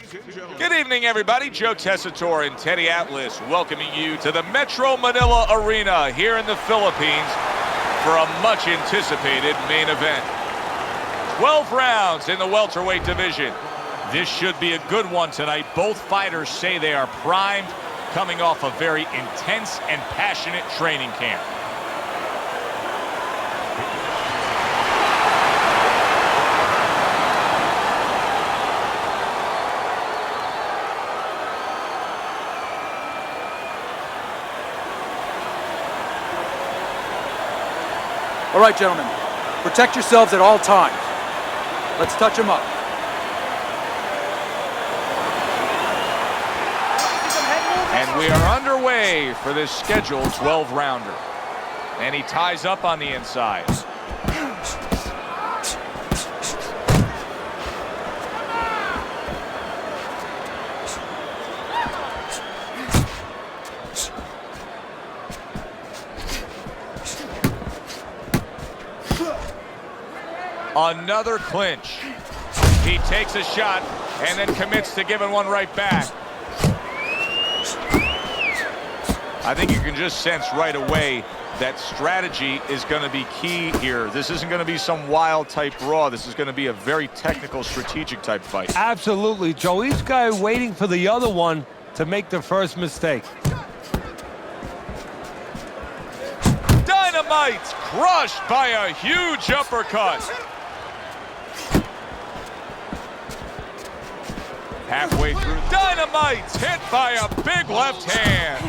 Good evening, everybody. Joe Tessitore and Teddy Atlas welcoming you to the Metro Manila Arena here in the Philippines for a much-anticipated main event. 12 rounds in the welterweight division. This should be a good one tonight. Both fighters say they are primed, coming off a very intense and passionate training camp. All right, gentlemen, protect yourselves at all times. Let's touch them up. And we are underway for this scheduled 12-rounder. And he ties up on the inside. Another clinch. He takes a shot and then commits to giving one right back. I think you can just sense right away that strategy is going to be key here. This isn't going to be some wild type brawl. This is going to be a very technical, strategic type fight. Absolutely, Joe. Each guy waiting for the other one to make the first mistake. Dynamite crushed by a huge uppercut. Halfway through, Dynamite's hit by a big left hand.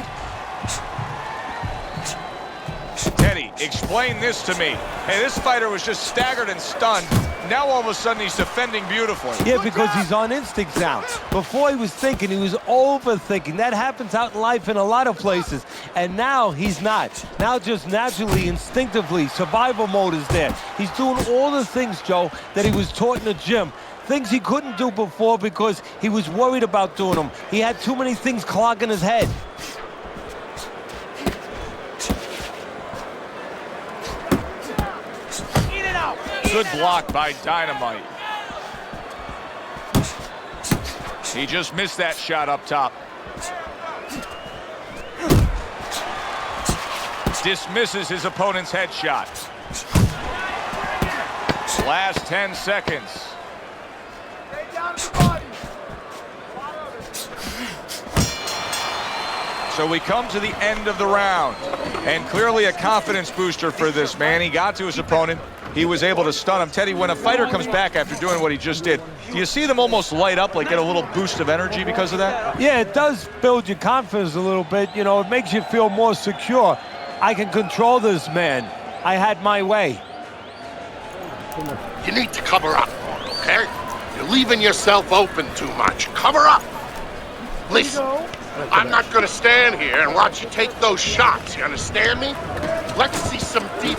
Teddy, explain this to me. Hey, this fighter was just staggered and stunned. Now all of a sudden he's defending beautifully. Yeah, because he's on instinct now. Before he was thinking, he was overthinking. That happens out in life in a lot of places. And now he's not. Now just naturally, instinctively, survival mode is there. He's doing all the things, Joe, that he was taught in the gym. Things he couldn't do before because he was worried about doing them. He had too many things clogging his head. Good block by Dynamite. He just missed that shot up top. Dismisses his opponent's headshot. Last 10 seconds. So we come to the end of the round, and clearly a confidence booster for this man. He got to his opponent. He was able to stun him. Teddy, when a fighter comes back after doing what he just did, do you see them almost light up, like get a little boost of energy because of that? Yeah, it does build your confidence a little bit. You know, it makes you feel more secure. I can control this man. I had my way. You need to cover up, okay? You're leaving yourself open too much. Cover up. Listen, I'm not going to stand here and watch you take those shots. You understand me? Let's see some deep...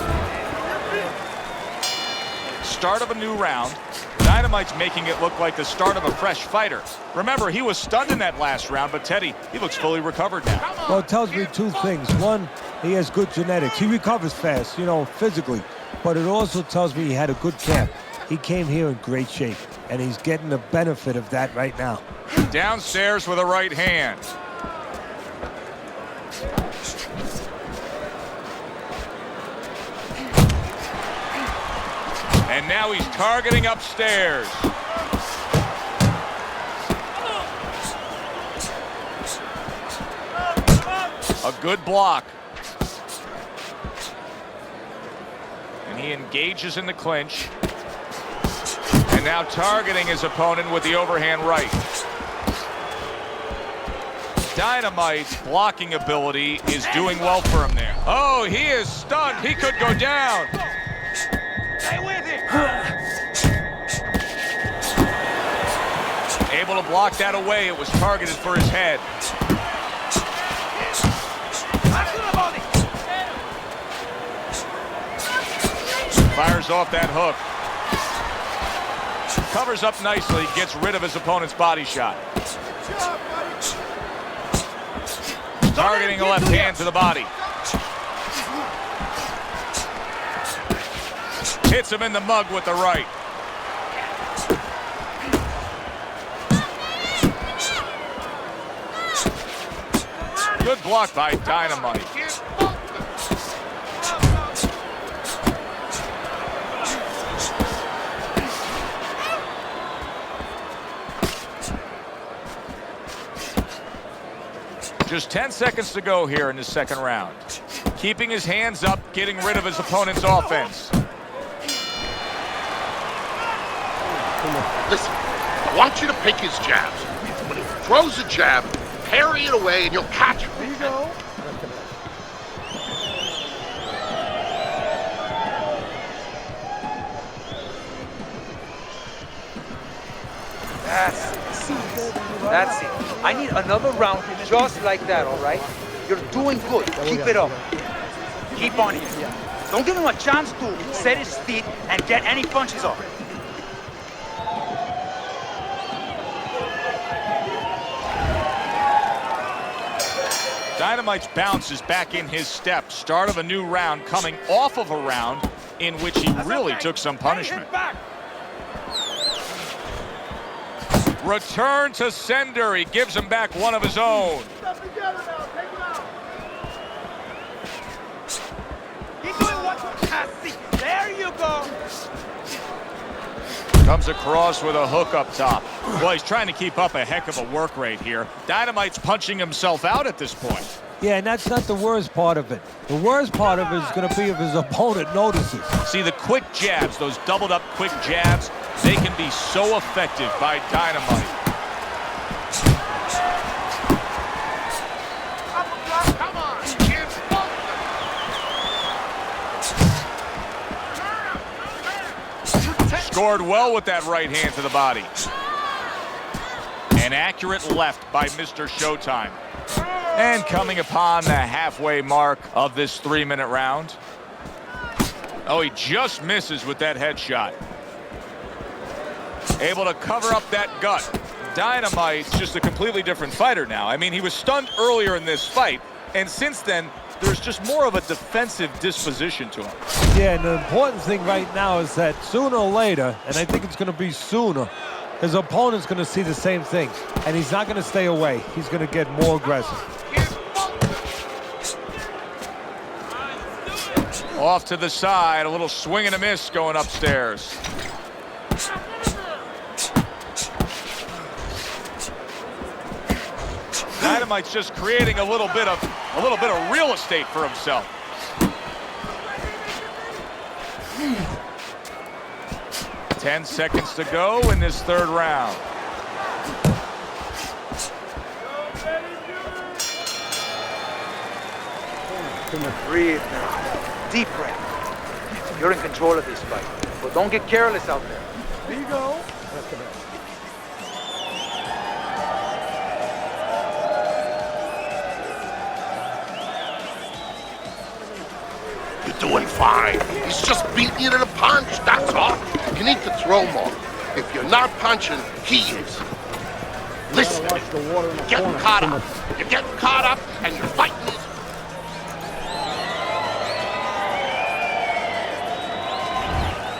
Start of a new round. Dynamite's making it look like the start of a fresh fighter. Remember, he was stunned in that last round, but Teddy, he looks fully recovered now. Well, it tells me two things. One, he has good genetics. He recovers fast, you know, physically. But it also tells me he had a good camp. He came here in great shape, and he's getting the benefit of that right now. Downstairs with a right hand. And now he's targeting upstairs. A good block. And he engages in the clinch. And now targeting his opponent with the overhand right. Dynamite's blocking ability is doing well for him there. Oh, he is stunned. He could go down. Stay with him. Able to block that away. It was targeted for his head. Fires off that hook. Covers up nicely, gets rid of his opponent's body shot. Targeting a left hand to the body. Hits him in the mug with the right. Good block by Dynamite. Just 10 seconds to go here in the second round. Keeping his hands up, getting rid of his opponent's offense. Listen, I want you to pick his jabs. When he throws a jab, parry it away and you'll catch him. There you go. That's it. I need another round just like that, all right? You're doing good. Keep it up. Keep on it. Don't give him a chance to set his feet and get any punches off. Dynamite's bounce is back in his step. Start of a new round coming off of a round in which he really took some punishment. Return to sender. He gives him back one of his own. There you go. Comes across with a hook up top. Well, he's trying to keep up a heck of a work rate here. Dynamite's punching himself out at this point. Yeah, and that's not the worst part of it. The worst part of it is going to be if his opponent notices. See, the quick jabs, those doubled up quick jabs, they can be so effective by Dynamite. Come on, Scored well with that right hand to the body. An accurate left by Mr. Showtime. And coming upon the halfway mark of this 3-minute round. Oh, he just misses with that headshot. Able to cover up that gut. Dynamite's just a completely different fighter now. I mean, he was stunned earlier in this fight, and since then, there's just more of a defensive disposition to him. Yeah, and the important thing right now is that sooner or later, and I think it's going to be sooner, his opponent's going to see the same thing, and he's not going to stay away. He's going to get more aggressive. Off to the side, a little swing and a miss going upstairs. Dynamite's just creating a little bit of real estate for himself. Ten seconds to go in this third round. Breathe now. Deep breath. You're in control of this fight, but don't get careless out there. There you go. You're doing fine. He's just beating you to the punch, that's all. You need to throw more. If you're not punching, he is. Listen, you're getting caught up. You're getting caught up, and you're fighting his...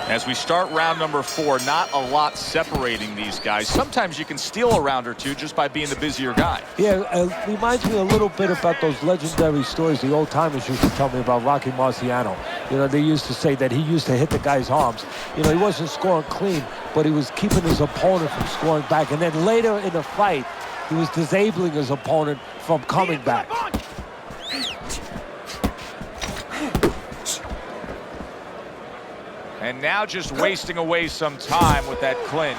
As we start round number 4, not a lot separating these guys. Sometimes you can steal a round or two just by being the busier guy. Yeah, it reminds me a little bit about those legendary stories the old-timers used to tell me about Rocky Marciano. You know, they used to say that he used to hit the guy's arms. You know, he wasn't scoring clean, but he was keeping his opponent from scoring back. And then later in the fight, he was disabling his opponent from coming back. And now just wasting away some time with that clinch.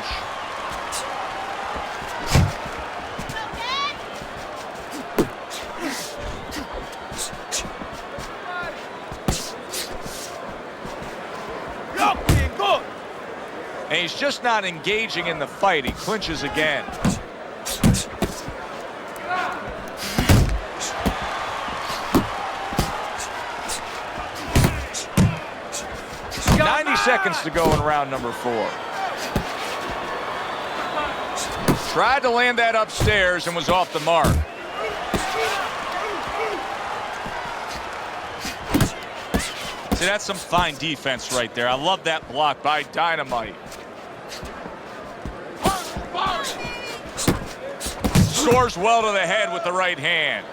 And he's just not engaging in the fight. He clinches again. Seconds to go in round number 4. Tried to land that upstairs and was off the mark. See, that's some fine defense right there. I love that block by Dynamite. Scores well to the head with the right hand.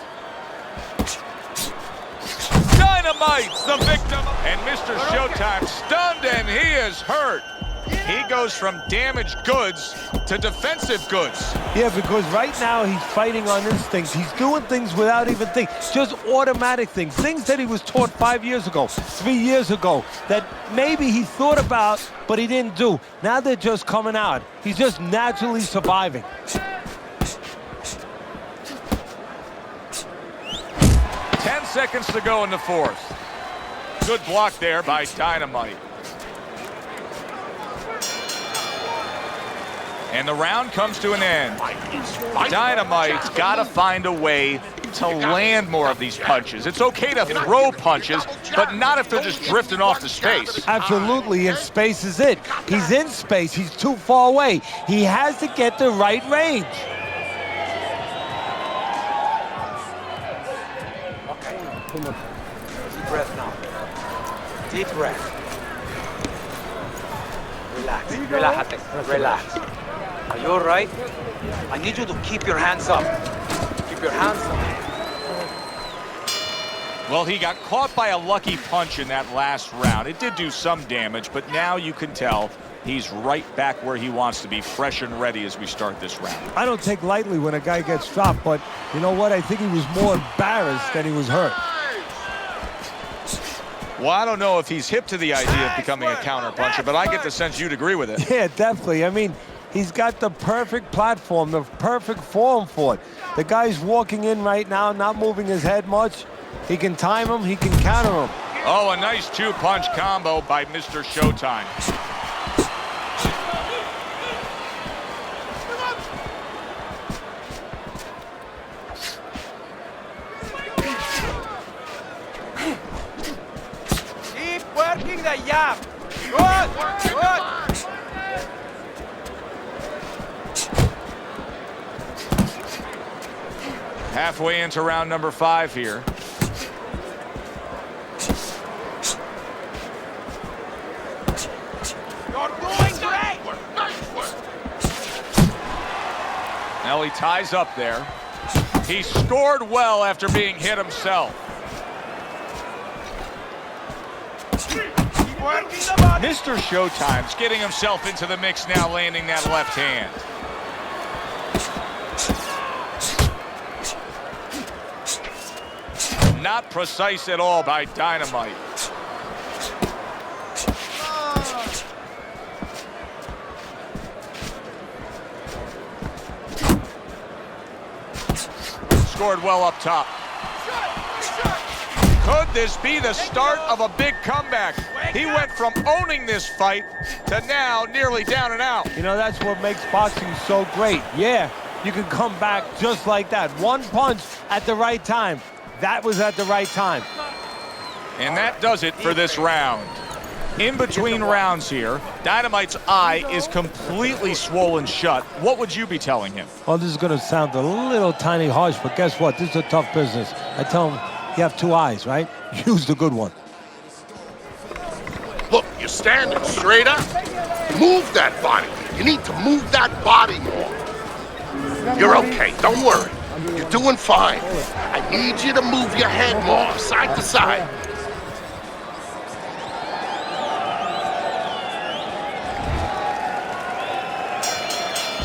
Dynamite's the victim. And Mr. Showtime stunned, and he is hurt. He goes from damaged goods to defensive goods. Yeah, because right now he's fighting on instinct. He's doing things without even thinking, just automatic things. Things that he was taught 5 years ago, 3 years ago, that maybe he thought about, but he didn't do. Now they're just coming out. He's just naturally surviving. 10 seconds to go in the fourth. Good block there by Dynamite. And the round comes to an end. Dynamite's got to find a way to land more of these punches. It's okay to throw punches, but not if they're just drifting off to space. Absolutely, and space is it. He's in space. He's too far away. He has to get the right range. Okay. Deep breath now. Deep breath. Relax. Relájate. Relax. Are you all right? I need you to keep your hands up. Keep your hands up. Well, he got caught by a lucky punch in that last round. It did do some damage, but now you can tell he's right back where he wants to be, fresh and ready as we start this round. I don't take lightly when a guy gets dropped, but you know what? I think he was more embarrassed than he was hurt. Well, I don't know if he's hip to the idea of becoming a counterpuncher, but I get the sense you'd agree with it. Yeah, definitely. I mean, he's got the perfect platform, the perfect form for it. The guy's walking in right now, not moving his head much. He can time him, he can counter him. Oh, a nice two-punch combo by Mr. Showtime. Keep working the jab. Good, good. Halfway into round number 5 here. You're doing great. Now he ties up there. He scored well after being hit himself. Keep working the body. Mr. Showtime's getting himself into the mix now, landing that left hand. Not precise at all by Dynamite. Scored well up top. Could this be the start of a big comeback? He went from owning this fight to now nearly down and out. You know, that's what makes boxing so great. Yeah, you can come back just like that. One punch at the right time. That was at the right time. And that does it for this round. In between rounds here, Dynamite's eye is completely swollen shut. What would you be telling him? Well, this is going to sound a little tiny harsh, but guess what? This is a tough business. I tell him, you have two eyes, right? Use the good one. Look, you're standing straight up. Move that body. You need to move that body more. You're okay, don't worry. You're doing fine. I need you to move your head more, side to side.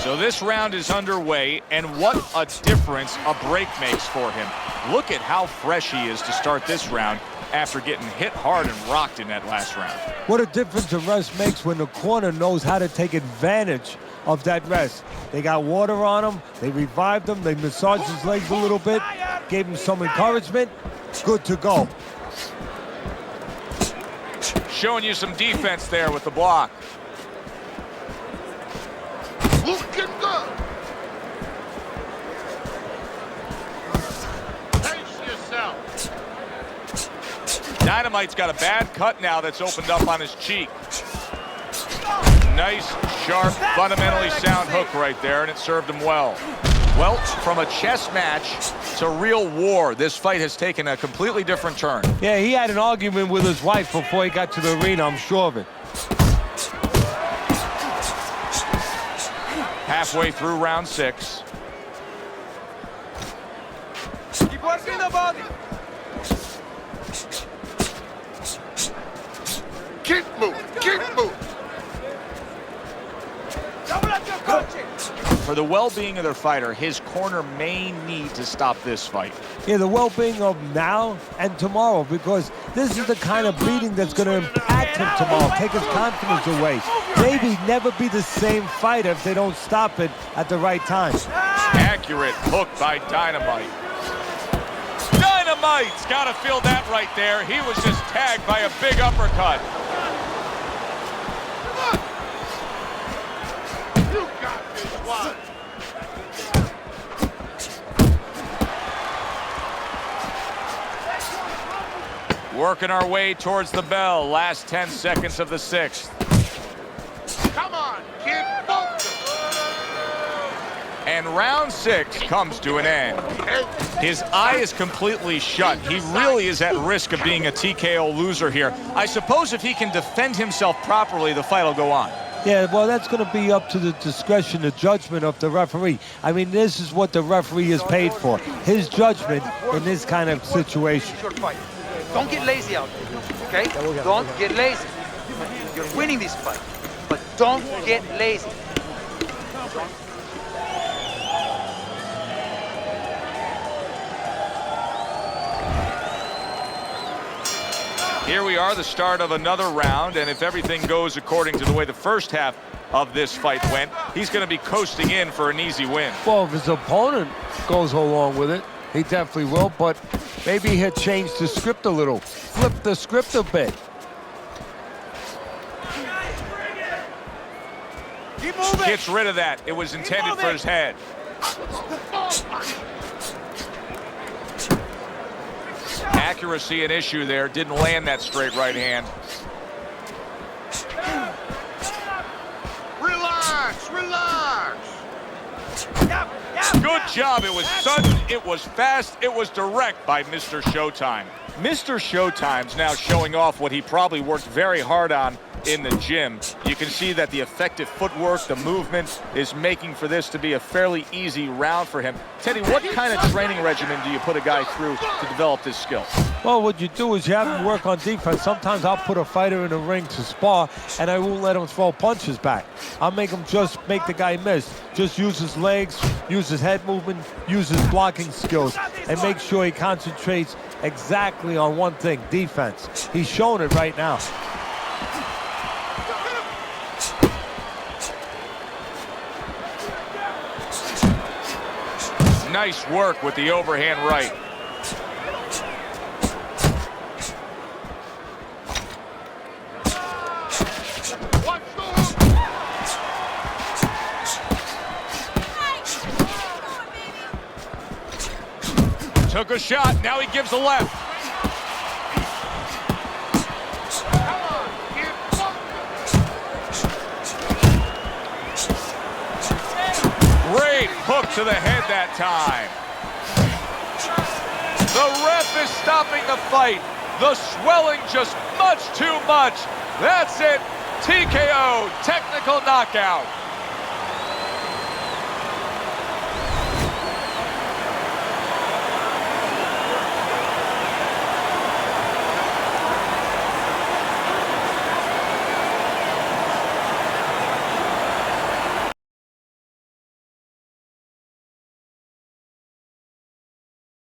So this round is underway, and what a difference a break makes for him. Look at how fresh he is to start this round after getting hit hard and rocked in that last round. What a difference a rest makes when the corner knows how to take advantage of that rest. They got water on him, they revived him, they massaged his legs a little bit, gave him some encouragement. Good to go. Showing you some defense there with the block. Looking good. Pace yourself. Dynamite's got a bad cut now that's opened up on his cheek. Nice, sharp, fundamentally sound hook right there, and it served him well. Well, from a chess match to real war, this fight has taken a completely different turn. Yeah, he had an argument with his wife before he got to the arena, I'm sure of it. Halfway through round 6. Keep working the body. Keep moving, keep moving. For the well-being of their fighter, his corner may need to stop this fight. Yeah, the well-being of now and tomorrow, because this is the kind of beating that's going to impact him tomorrow, take his confidence away. Maybe never be the same fighter if they don't stop it at the right time. Accurate hook by Dynamite. Dynamite's got to feel that right there. He was just tagged by a big uppercut. You got this one. Working our way towards the bell. Last 10 seconds of the 6th. Come on, kid, focus. And round 6 comes to an end. His eye is completely shut. He really is at risk of being a TKO loser here. I suppose if he can defend himself properly, the fight will go on. Yeah, well, that's going to be up to the discretion, the judgment of the referee. I mean, this is what the referee is paid for, his judgment in this kind of situation. Don't get lazy out there, okay? Don't get lazy. You're winning this fight, but don't get lazy. Here we are, the start of another round, and if everything goes according to the way the first half of this fight went, he's going to be coasting in for an easy win. Well, if his opponent goes along with it, he definitely will, but maybe he'll change the script a little, flip the script a bit. Keep moving. Gets rid of that. It was intended for his head. Accuracy an issue there. Didn't land that straight right hand. Relax, relax. Good job. It was sudden, it was fast, it was direct by Mr. Showtime. Mr. Showtime's now showing off what he probably worked very hard on in the gym. You can see that the effective footwork, the movement, is making for this to be a fairly easy round for him. Teddy, what kind of training regimen do you put a guy through to develop this skill? Well, what you do is you have him work on defense. Sometimes I'll put a fighter in the ring to spar, and I won't let him throw punches back. I'll make him just make the guy miss. Just use his legs, use his head movement, use his blocking skills, and make sure he concentrates exactly on one thing, defense. He's showing it right now. Nice work with the overhand right. Took a shot, now he gives a left. Great hook to the head that time. The ref is stopping the fight. The swelling just much too much. That's it. TKO, technical knockout.